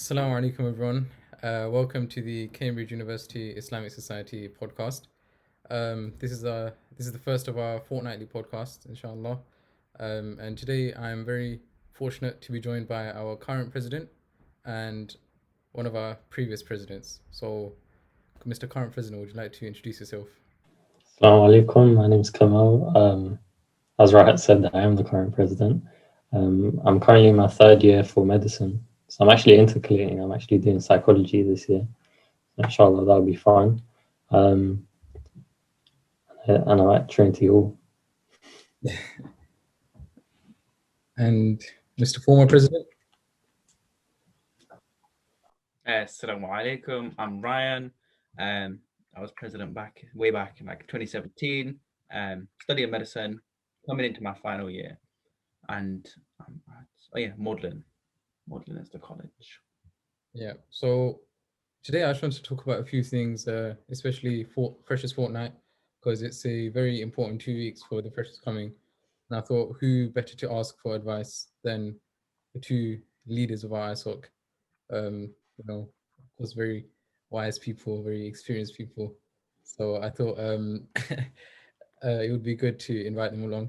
Assalamu alaikum, everyone. Welcome to the Cambridge University Islamic Society podcast. This is the first of our fortnightly podcast, inshallah. And today I am very fortunate to be joined by our current president and one of our previous presidents. So, Mr. Current President, would you like to introduce yourself? Salamu Alaikum. My name is Qamil. As Rahat said, I am the current president. I'm currently in my third year for medicine. So I'm actually intercalating. I'm actually doing psychology this year. Inshallah, that'll be fun. Um, and I'm at Trinity Hall. And Mr. Former President? Assalamu alaikum. I'm Ryan. I was president way back in 2017. Studying medicine, coming into my final year, and Magdalene. Magdalene is the college. Yeah. So today I just want to talk about a few things, especially for Freshers Fortnight, because it's a very important 2 weeks for the freshers coming. And I thought, who better to ask for advice than the two leaders of our ISoc? Of course, very wise people, very experienced people. So I thought it would be good to invite them along.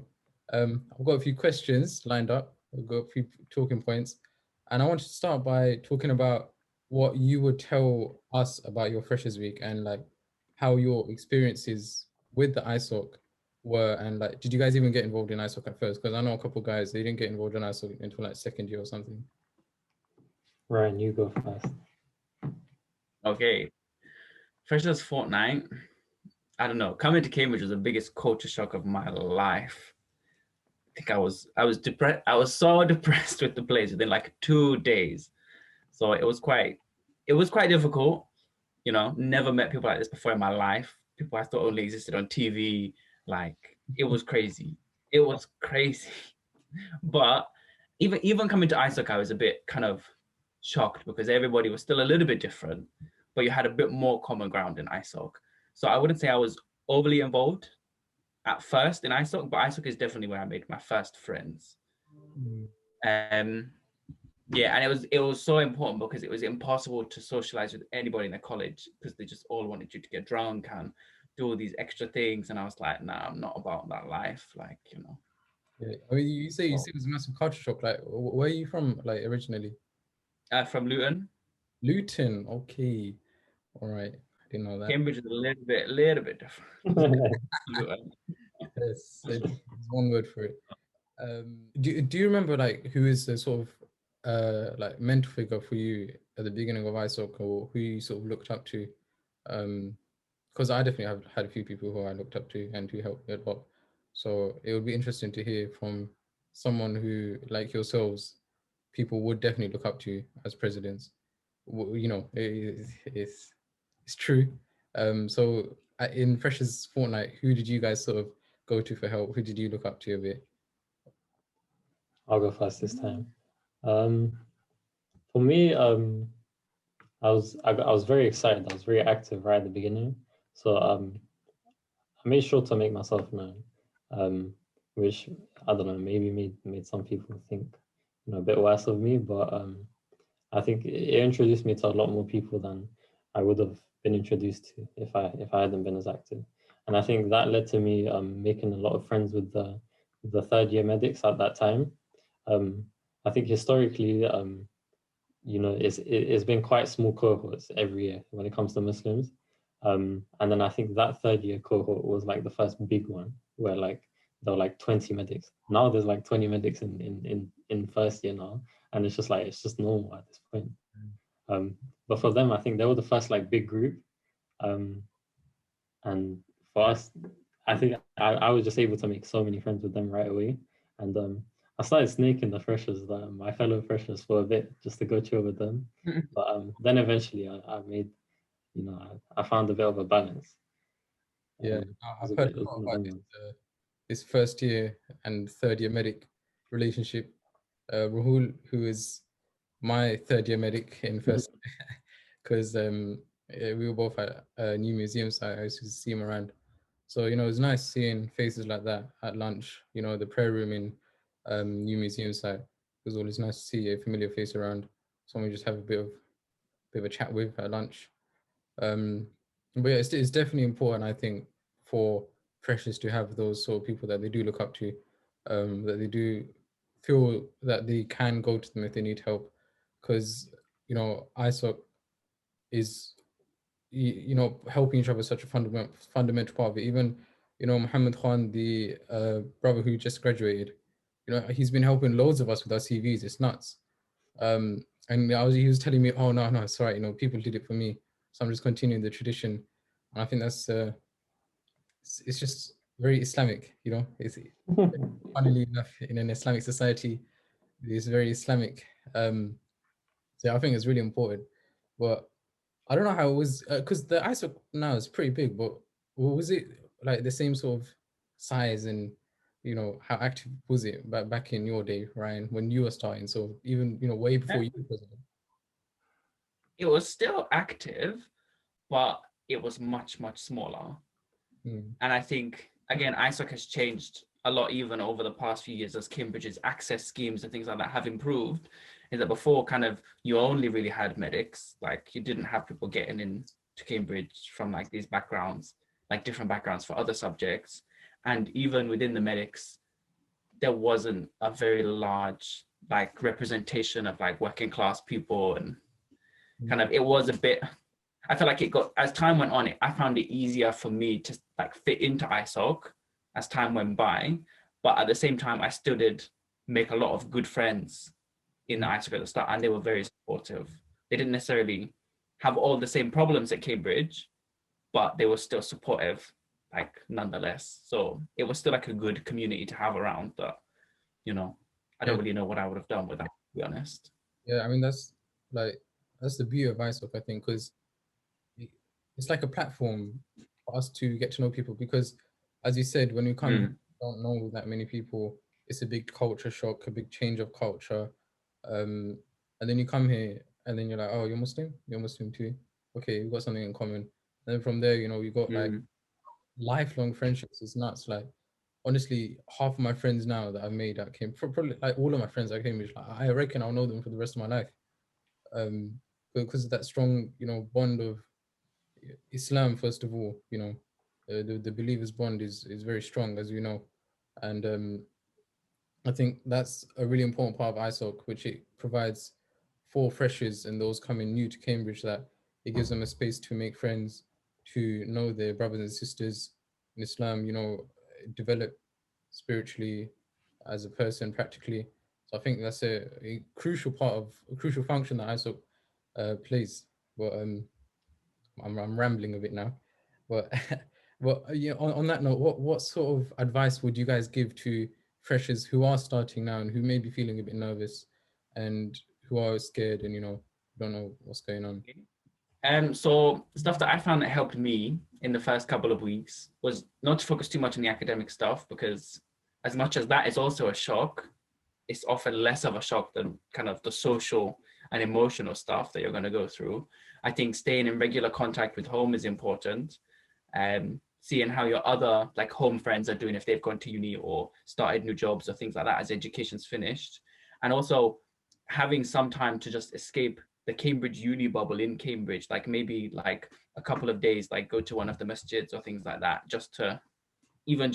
I've got a few questions lined up. I've got a few talking points, and I want to start by talking about what you would tell us about your Freshers Week and like how your experiences with the ISoc were, and like, did you guys even get involved in ISoc at first? Because I know a couple of guys, they didn't get involved in ISoc until like second year or something. Ryan, you go first. Okay, Freshers Fortnight. I don't know. Coming to Cambridge was the biggest culture shock of my life. I think I was depressed. I was so depressed with the place within 2 days. So it was quite difficult. Never met people like this before in my life. People I thought only existed on TV. It was crazy. It was crazy. But even coming to ISoc, I was a bit kind of shocked because everybody was still a little bit different, but you had a bit more common ground in ISoc. So I wouldn't say I was overly involved at first in ISoc, but ISoc is definitely where I made my first friends. Yeah, and it was so important because it was impossible to socialize with anybody in the college because they just all wanted you to get drunk and do all these extra things. And I was like, nah, I'm not about that life. Yeah. I mean, you say it was a massive culture shock. Like, where are you from, like, originally? From Luton. Luton. Okay. All right. I didn't know that. Cambridge is a little bit different. Luton. Yes, it's one word for it. Do you remember like who is the sort of like mentor figure for you at the beginning of ISoc, or who you sort of looked up to? Because I definitely have had a few people who I looked up to and who helped me a lot. So it would be interesting to hear from someone who, like yourselves, people would definitely look up to as presidents. It's true. So in Freshers Fortnight, who did you guys sort of go to for help? Who did you look up to a bit? I'll go first this time. For me, I was very excited. I was very active right at the beginning. So I made sure to make myself known, which I don't know, maybe made some people think a bit worse of me, but I think it introduced me to a lot more people than I would have been introduced to if I hadn't been as active. And I think that led to me making a lot of friends with the third year medics at that time. I think historically, it's been quite small cohorts every year when it comes to Muslims. And then I think that third year cohort was like the first big one where there were like 20 medics. Now there's like 20 medics in first year now, and it's just normal at this point. But for them, I think they were the first like big group. And for us, I think I was just able to make so many friends with them right away. And I started snaking the freshers, my fellow freshers, for a bit just to go chill with them. But then eventually I made, I found a bit of a balance. Yeah, I've heard a lot about this first year and third year medic relationship. Rahul, who is my third year medic in first, because we were both at a new museum site. I used to see him around. So, it was nice seeing faces like that at lunch, the prayer room in new museum site. It was always nice to see a familiar face around. someone you just have a bit of a chat with at lunch. But yeah, it's definitely important, I think, for freshers to have those sort of people that they do look up to, that they do feel that they can go to them if they need help, because ISoc is helping each other is such a fundamental part of it. Even Muhammad Khan, the brother who just graduated, he's been helping loads of us with our CVs. It's nuts. And he was telling me, oh no, it's all right, people did it for me, so I'm just continuing the tradition. And I think that's it's just very Islamic. It's funnily enough, in an Islamic society, it's very Islamic. So I think it's really important. But I don't know how it was, because the ISoc now is pretty big, but was it like the same sort of size, and how active was it back in your day, Ryan, when you were starting? So even way before you were president. It was still active, but it was much, much smaller. And I think, again, ISoc has changed a lot even over the past few years as Cambridge's access schemes and things like that have improved. Is that before kind of you only really had medics, like you didn't have people getting into Cambridge from like these backgrounds, like different backgrounds for other subjects. And even within the medics, there wasn't a very large like representation of like working class people, and kind of it was a bit, I feel like it got, as time went on, I found it easier for me to like fit into ISoc as time went by. But at the same time, I still did make a lot of good friends in the ISoc at the start, and they were very supportive. They didn't necessarily have all the same problems at Cambridge, but they were still supportive, like nonetheless. So it was still like a good community to have around. But I don't really know what I would have done with that, to be honest. Yeah, I mean that's the beauty of ISoc, I think, because it's like a platform for us to get to know people. Because, as you said, when we come, don't know that many people. It's a big culture shock, a big change of culture, and then you come here, and then you're like, oh, you're Muslim too. Okay, we've got something in common. And then from there, you got like lifelong friendships. It's nuts. Like, honestly, half of my friends now that I've made that came, probably like all of my friends that came, like, I reckon I'll know them for the rest of my life. Because of that strong, bond of Islam, first of all, the believers' bond is very strong, as you know, and I think that's a really important part of ISoc, which it provides for freshers and those coming new to Cambridge, that it gives them a space to make friends, to know their brothers and sisters in Islam, develop spiritually as a person, practically. So I think that's a crucial function that ISoc plays. But I'm rambling a bit now, but well, on that note, what sort of advice would you guys give to freshers who are starting now and who may be feeling a bit nervous and who are scared and don't know what's going on? So stuff that I found that helped me in the first couple of weeks was not to focus too much on the academic stuff, because as much as that is also a shock, it's often less of a shock than kind of the social and emotional stuff that you're going to go through. I think staying in regular contact with home is important. Seeing how your other like home friends are doing, if they've gone to uni or started new jobs or things like that as education's finished. And also having some time to just escape the Cambridge uni bubble in Cambridge, like maybe like a couple of days, like go to one of the masjids or things like that, just to even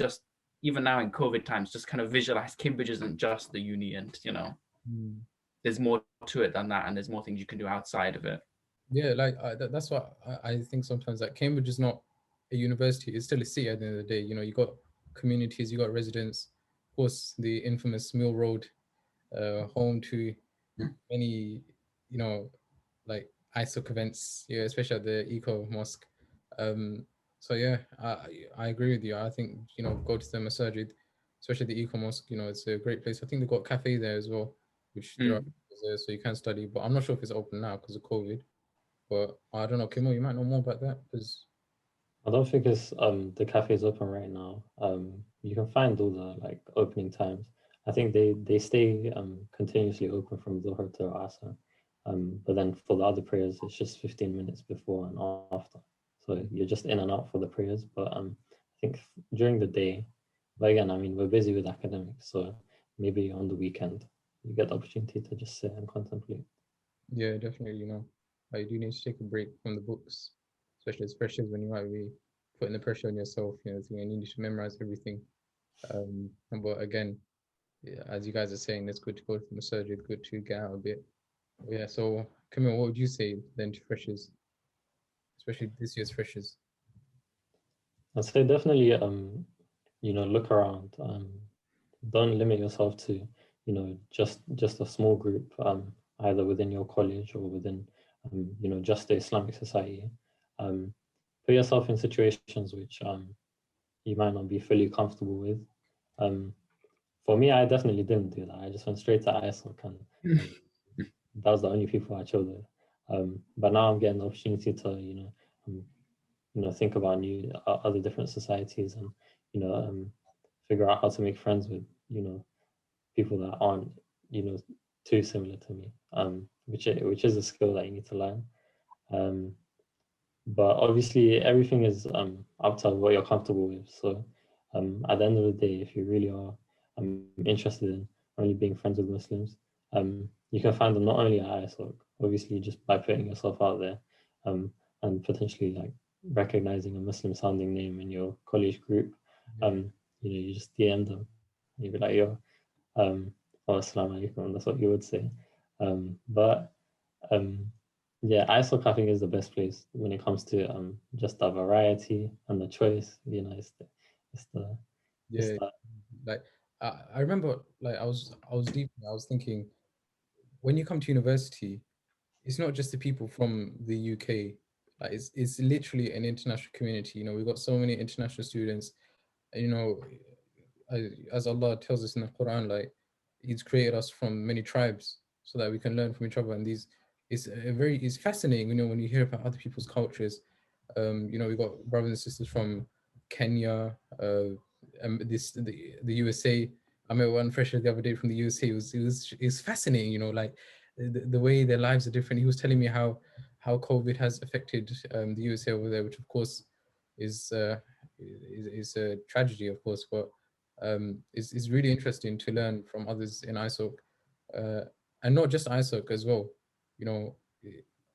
now in COVID times, just kind of visualize Cambridge isn't just the uni, and there's more to it than that, and there's more things you can do outside of it. Yeah, like that's what I think sometimes, that Cambridge is not a university, it's still a city at the end of the day. You got communities, you got residents, of course, the infamous Mill Road, home to many, like ISoc events, especially at the Eco Mosque. So yeah, I agree with you. I think, go to the masajid, especially the Eco Mosque, it's a great place. I think they've got a cafe there as well, which there are there, so you can study, but I'm not sure if it's open now because of COVID. But I don't know, Kimo, you might know more about that, because I don't think it's the cafe is open right now. You can find all the like opening times. I think they stay continuously open from Dhuhr to Asr. But then for the other prayers, it's just 15 minutes before and after. So you're just in and out for the prayers. But I think during the day, but again, I mean, we're busy with academics, so maybe on the weekend you get the opportunity to just sit and contemplate. Yeah, definitely. Like you do need to take a break from the books, especially as freshers when you might be putting the pressure on yourself. Thinking you need to memorize everything. But again, yeah, as you guys are saying, it's good to go from the surgery. It's good to get out a bit. Yeah. So, Camille, what would you say then to freshers, especially this year's freshers? I'd say definitely, look around. Don't limit yourself to, just a small group, either within your college or within, just the Islamic society. Um, Put yourself in situations which you might not be fully comfortable with. Um, for me, I definitely didn't do that. I just went straight to ISoc, and that was the only people I chose with. But now I'm getting the opportunity to, um, think about new other different societies, and you know, um, figure out how to make friends with, people that aren't, you know, too similar to me. Which is a skill that you need to learn. Um, but obviously, everything is up to what you're comfortable with. So, at the end of the day, if you really are interested in only being friends with Muslims, you can find them not only at ISOC, obviously just by putting yourself out there, and potentially like recognizing a Muslim sounding name in your college group. You just DM them. You'd be like, yo, or Assalamu Alaikum, that's what you would say. But yeah, ISOC I think is the best place when it comes to just the variety and the choice. It's the it's Yeah. the Like I remember, like I was deep. I was thinking when you come to university, it's not just the people from the UK. Like it's literally an international community. We've got so many international students. You know, as Allah tells us in the Quran, like He's created us from many tribes so that we can learn from each other. And it's fascinating. When you hear about other people's cultures. We've got brothers and sisters from Kenya, the USA. I met one fresher the other day from the USA. It was fascinating. Like the way their lives are different. He was telling me how COVID has affected the USA over there, which of course is uh, is a tragedy, of course, but it's really interesting to learn from others in ISOC, uh, and not just ISOC as well. You know,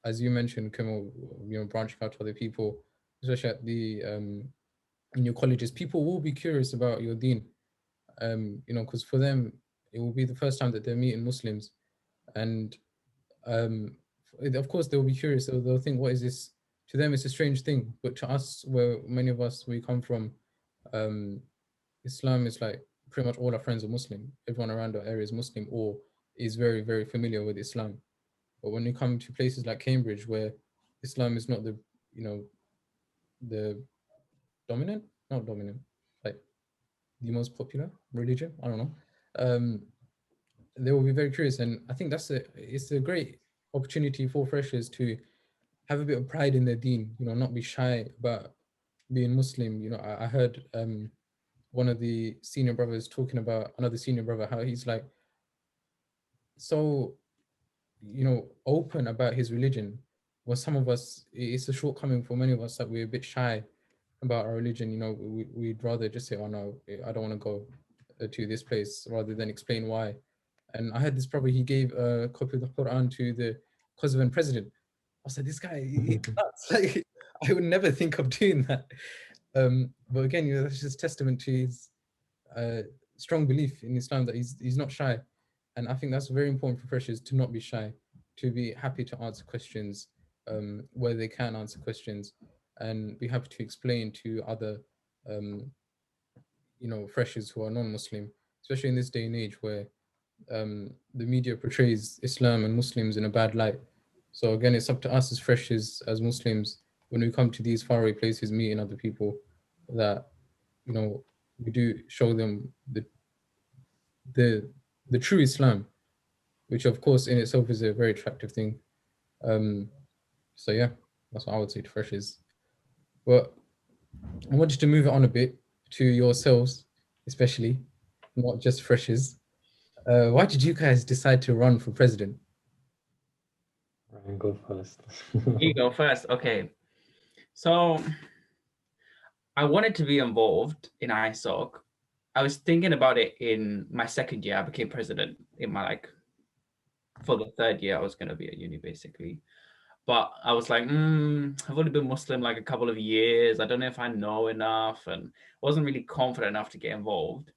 as you mentioned, Kumo, branching out to other people, especially at the in your colleges, people will be curious about your deen. Because for them, it will be the first time that they're meeting Muslims, and um, of course they'll be curious. They'll think, "What is this?" To them, it's a strange thing, but to us, where many of us we come from, um, Islam is like pretty much all our friends are Muslim. Everyone around our area is Muslim or is very, very familiar with Islam. But when you come to places like Cambridge, where Islam is not you know, the dominant, not dominant, like the most popular religion, I don't know. Um, they will be very curious, and I think it's a great opportunity for freshers to have a bit of pride in their deen. Not be shy about being Muslim. I heard one of the senior brothers talking about another senior brother, how he's like so open about his religion. Well, some of us, it's a shortcoming for many of us that we're a bit shy about our religion. We'd rather just say, oh no, I don't want to go to this place, rather than explain why. And I had this brother, he gave a copy of the Quran to the Kosovan president. I said, this guy, he's nuts. Like, I would never think of doing that. But again, that's just testament to his uh, strong belief in Islam, that he's not shy. And I think that's very important for freshers to not be shy, to be happy to answer questions where they can answer questions, and be happy to explain to other um, freshers who are non-Muslim, especially in this day and age where the media portrays Islam and Muslims in a bad light. So again, it's up to us as freshers, as Muslims, when we come to these faraway places, meeting other people, that we do show them the the true Islam, which of course in itself is a very attractive thing. Um, so yeah, that's what I would say to freshers. But I wanted to move it on a bit to yourselves, especially, not just freshers. Why did you guys decide to run for president? Ryan, go first. You go first. Okay. So I wanted to be involved in ISOC. I was thinking about it in my second year. I became president in my for the third year I was going to be at uni, basically. But I was like, I've only been Muslim like a couple of years. I don't know if I know enough, and wasn't really confident enough to get involved.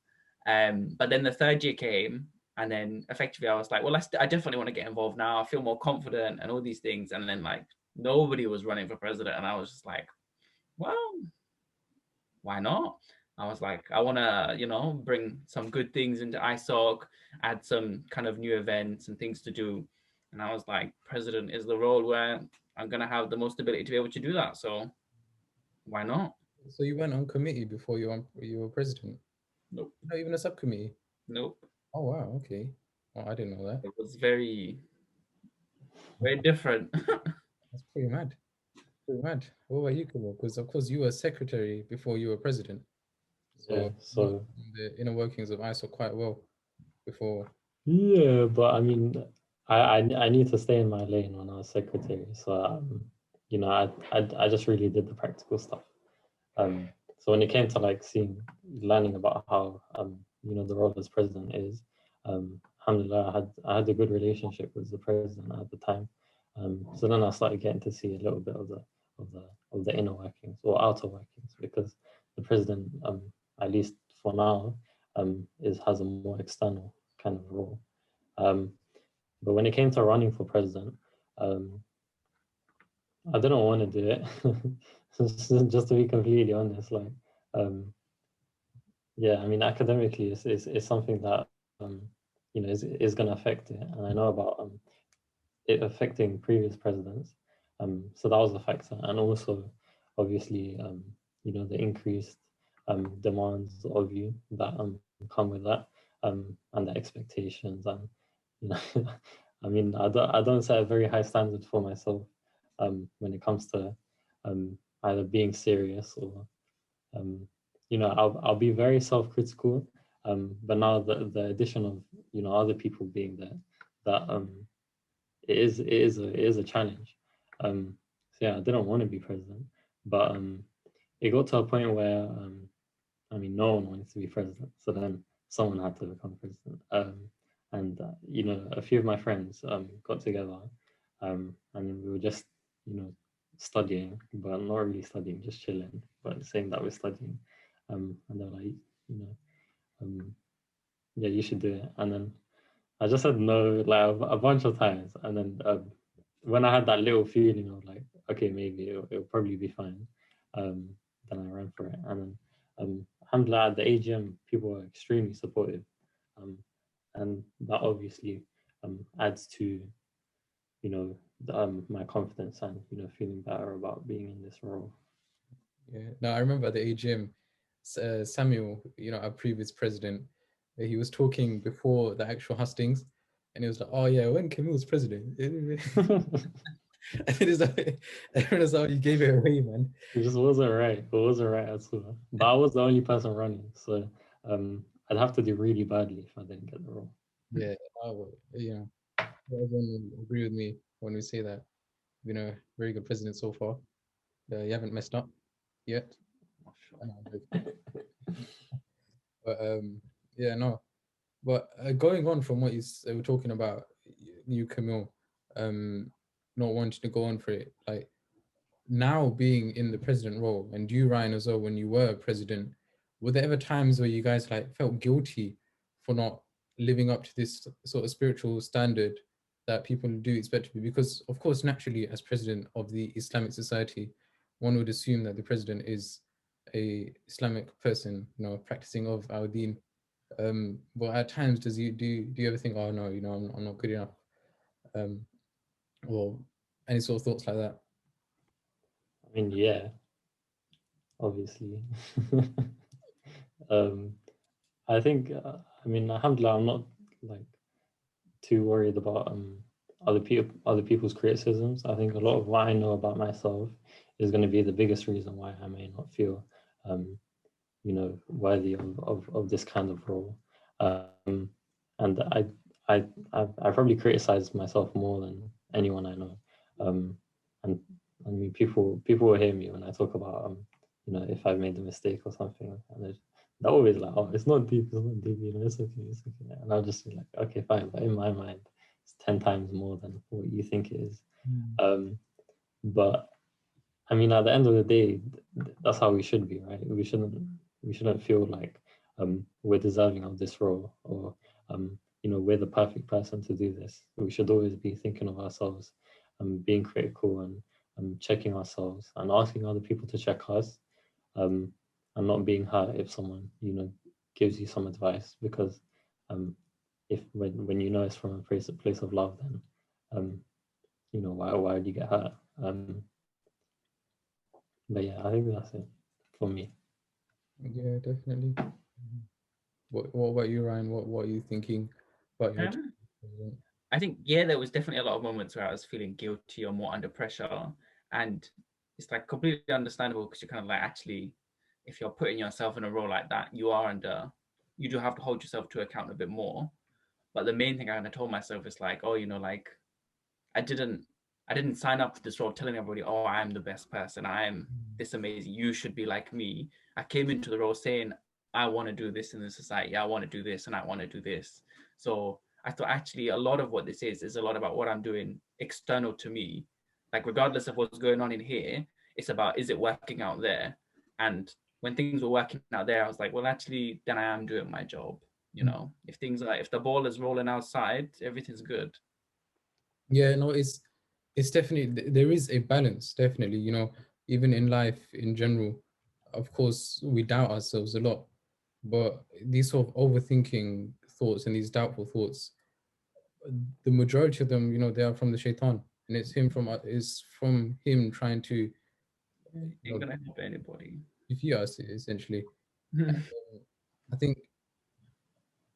But then the third year came, and then effectively I was like, well, I definitely want to get involved now. I feel more confident and all these things. And then like nobody was running for president, and I was just like, well, why not? I was like, I want to, bring some good things into ISoc, add some kind of new events and things to do. And I was like, president is the role where I'm going to have the most ability to be able to do that. So why not? So you went on committee before you were president? Nope. Not even a subcommittee? Nope. Oh, wow. Okay. Oh, I didn't know that. It was very, very different. That's pretty mad. Pretty mad. What about you, Kamal? Because, of course, you were secretary before you were president. Yeah, So you know the inner workings of ISoc quite well before. yeah, but I mean, I need to stay in my lane when I was secretary. So I just really did the practical stuff. So when it came to like learning about how the role as president is, alhamdulillah, I had a good relationship with the president at the time. So then I started getting to see a little bit of the inner workings or outer workings, because the president, at least for now, has a more external kind of role. But when it came to running for president, I didn't want to do it. Just to be completely honest, like, yeah, I mean, academically, it's something that is going to affect it, and I know about it affecting previous presidents. So that was a factor, and also, obviously, the increased demands of you that come with that, and the expectations, and I mean, I don't set a very high standard for myself when it comes to either being serious or I'll be very self-critical, but now the addition of other people being there, that it is a challenge. So yeah, I didn't want to be president, but it got to a point where I mean, no one wanted to be president, so then someone had to become president. And a few of my friends got together, and we were just studying, but not really studying, just chilling, but saying that we're studying. And they're like, yeah, you should do it. And then I just said no like a bunch of times, and then when I had that little feeling of like, okay, maybe it'll probably be fine, then I ran for it. And then alhamdulillah, at the AGM, people were extremely supportive, and that obviously adds to my confidence and feeling better about being in this role. Yeah. No, I remember at the AGM, Samuel, our previous president, he was talking before the actual hustings, and he was like, "Oh yeah, when Camille was president," and it is like, everyone was like, "You gave it away, man." It just wasn't right. It wasn't right at all. But I was the only person running, so I'd have to do really badly if I didn't get the role. Yeah, everyone will agree with me when we say that. Very good president so far. You haven't messed up yet. But yeah, no. But going on from what you were talking about, you Camille, not wanting to go on for it, like now being in the president role, and you Ryan as well, when you were president, were there ever times where you guys like felt guilty for not living up to this sort of spiritual standard that people do expect to be? Because of course, naturally, as president of the Islamic society, one would assume that the president is a Islamic person, practicing of our deen. But at times, do you ever think, oh no, I'm not good enough, or any sort of thoughts like that? I mean, yeah, obviously. I think, I mean, alhamdulillah, I'm not like too worried about other people's criticisms. I think a lot of what I know about myself is going to be the biggest reason why I may not feel worthy of this kind of role. And I probably criticize myself more than anyone I know. And I mean, people will hear me when I talk about if I've made a mistake or something, and they're always like, oh, it's not deep, it's not deep, it's okay, it's okay. And I'll just be like, okay, fine. But in my mind, it's 10 times more than what you think it is. Mm. But I mean, at the end of the day, that's how we should be, right? We shouldn't feel like we're deserving of this role, or we're the perfect person to do this. We should always be thinking of ourselves, being critical, and checking ourselves and asking other people to check us, and not being hurt if someone gives you some advice, because if when it's from a place of love, then why would you get hurt? But yeah, I think that's it for me. Yeah, definitely. What about you, Ryan? What are you thinking about your Um, time? I think, yeah, there was definitely a lot of moments where I was feeling guilty or more under pressure. And it's like completely understandable, because you're kind of like, actually, if you're putting yourself in a role like that, you do have to hold yourself to account a bit more. But the main thing I kind of told myself is like, oh, like I didn't sign up for this role telling everybody, oh, I am the best person. I am this amazing. You should be like me. I came into the role saying, I want to do this in the society. I want to do this and I want to do this. So I thought actually a lot of what this is a lot about what I'm doing external to me. Like regardless of what's going on in here, it's about, is it working out there? And when things were working out there, I was like, well, actually, then I am doing my job. If the ball is rolling outside, everything's good. Yeah, no, it's definitely, there is a balance, definitely, even in life in general. Of course, we doubt ourselves a lot, but these sort of overthinking thoughts and these doubtful thoughts, the majority of them, they are from the shaitan, and it's from him trying to, Ain't gonna help anybody. defeat us essentially. And, I think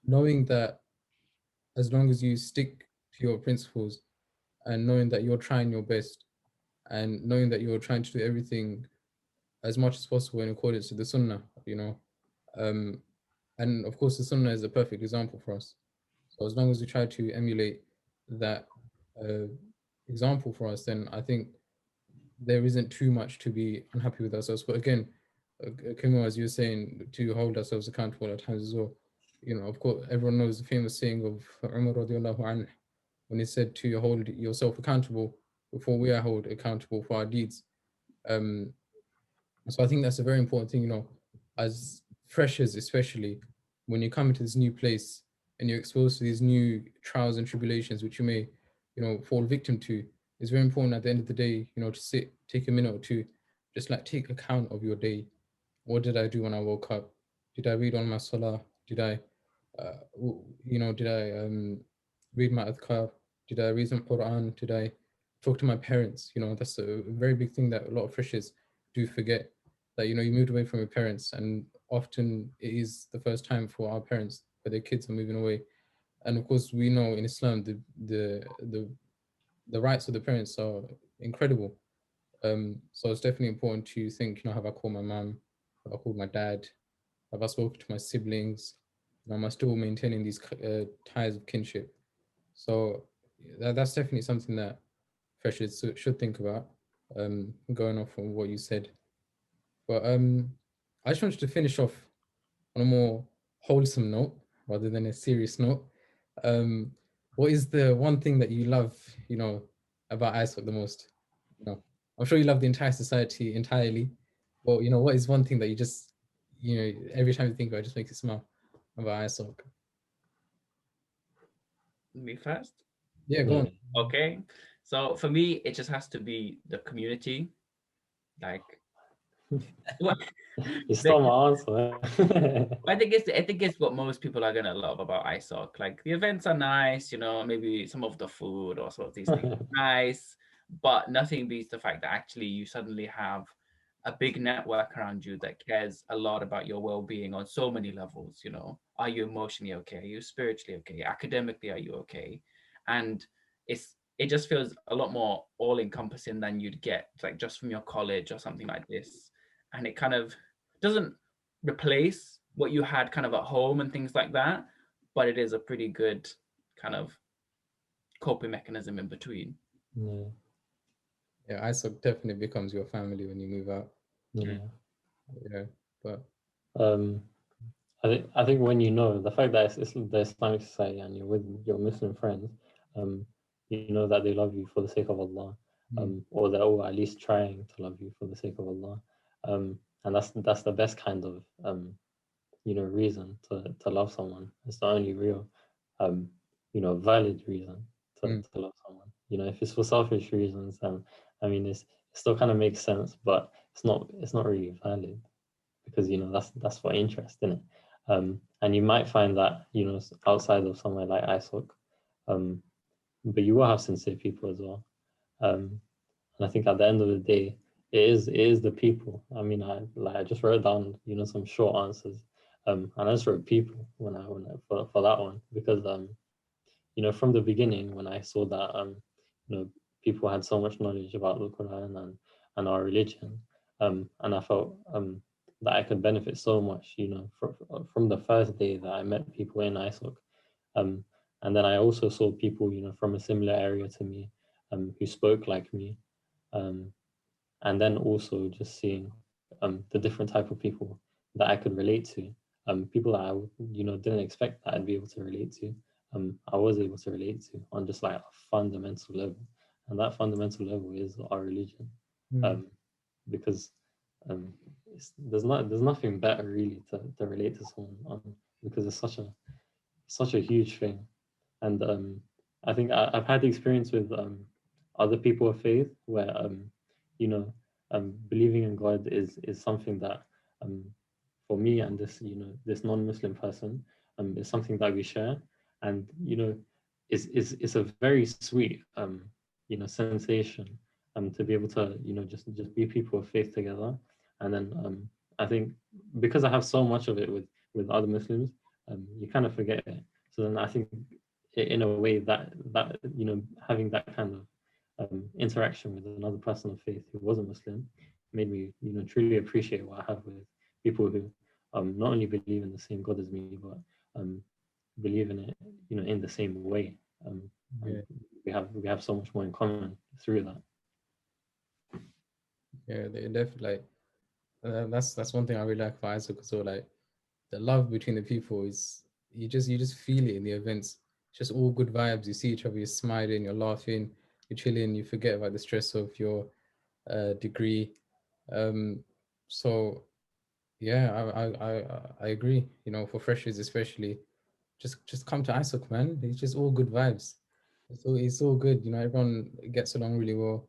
knowing that as long as you stick to your principles, and knowing that you're trying your best, and knowing that you're trying to do everything as much as possible in accordance to the sunnah, um, and of course the sunnah is a perfect example for us. So as long as we try to emulate that uh, example for us, then I think there isn't too much to be unhappy with ourselves. But again, Kimmo, as you were saying, to hold ourselves accountable at times as well. Of course, everyone knows the famous saying of Umar radiallahu anhu, when he said to hold yourself accountable before we are held accountable for our deeds. Um, so I think that's a very important thing, as freshers, especially when you come into this new place and you're exposed to these new trials and tribulations, which you may, fall victim to. It's very important at the end of the day, to take a minute or two, just like take account of your day. What did I do when I woke up? Did I read on my salah? Did I, did I read my adhkar? Did I read some Quran? Did I talk to my parents? That's a very big thing that a lot of freshers do forget, that, you moved away from your parents, and often it is the first time for our parents where their kids are moving away. And of course, we know in Islam, the rights of the parents are incredible. So it's definitely important to think, have I called my mom? Have I called my dad? Have I spoken to my siblings? Am I still maintaining these ties of kinship? So that's definitely something that freshers should think about, going off on what you said. But I just wanted to finish off on a more wholesome note rather than a serious note. Um, what is the one thing that you love, about ISoc the most? I'm sure you love the entire society entirely, but what is one thing that you just, every time you think about it, just makes you smile about ISoc? Me first? Yeah, go Yeah. on. Okay. So for me, it just has to be the community. Like, what? You stole my answer. I think it's what most people are gonna love about ISOC. Like the events are nice, maybe some of the food or some of these things are nice, but nothing beats the fact that actually you suddenly have a big network around you that cares a lot about your well-being on so many levels. Are you emotionally okay? Are you spiritually okay? Academically, are you okay? And it just feels a lot more all-encompassing than you'd get like just from your college or something like this. And it kind of doesn't replace what you had kind of at home and things like that, but it is a pretty good kind of coping mechanism in between. Yeah. Yeah, ISoc definitely becomes your family when you move out. Yeah. Yeah, but Um, I think when the fact that it's the Islamic society and you're with your Muslim friends, you know that they love you for the sake of Allah, or they're all at least trying to love you for the sake of Allah, and that's the best kind of reason to love someone. It's the only real valid reason to love someone. If it's for selfish reasons, then I mean it still kind of makes sense, but it's not really valid, because that's for interest, isn't it? And you might find that outside of somewhere like ISoc, but you will have sincere people as well. And I think at the end of the day, it is the people. I mean, I just wrote down some short answers, and I just wrote people when I for that one, because from the beginning, when I saw that people had so much knowledge about the Quran and our religion, and I felt that I could benefit so much, from the first day that I met people in ISoc. And then I also saw people, from a similar area to me, who spoke like me. And then also just seeing the different type of people that I could relate to, people that I didn't expect that I'd be able to relate to. I was able to relate to on just like a fundamental level, and that fundamental level is our religion, because there's nothing better really to relate to someone on, because it's such a huge thing. And I think I've had the experience with other people of faith where believing in God is something that for me and this non-Muslim person is something that we share, and it's a very sweet sensation to be able to just be people of faith together. And then I think because I have so much of it with other Muslims, you kind of forget it. So then I think in a way that having that kind of interaction with another person of faith who wasn't Muslim made me truly appreciate what I have with people who not only believe in the same God as me, but believe in it in the same way. We have so much more in common through that. Yeah, they definitely that's one thing I really like about ISoc. So like the love between the people is you just feel it in the events. It's just all good vibes. You see each other, you're smiling, you're laughing, you're chilling, you forget about the stress of your degree. So yeah, I agree. For freshers especially, just come to ISoc, man. It's just all good vibes. It's all good. Everyone gets along really well.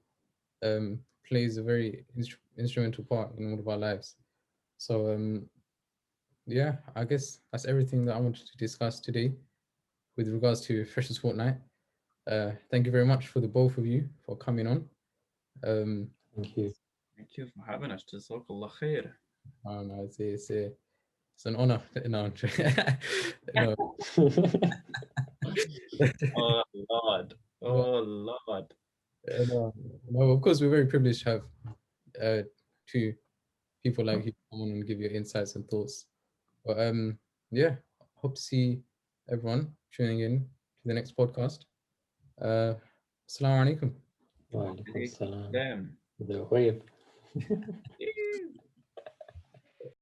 Plays a very instrumental part in all of our lives. So yeah, I guess that's everything that I wanted to discuss today with regards to Freshers Fortnight. Thank you very much for the both of you for coming on. Thank you. Thank you for having us. Jazakallah khair. No, it's an honor. No, no. Oh Lord. Oh Lord. No, of course, we're very privileged to have two people like you come on and give your insights and thoughts. But yeah, hope to see everyone tuning in to the next podcast. Assalamu alaikum. Wa alaikum salam. Damn. The wave.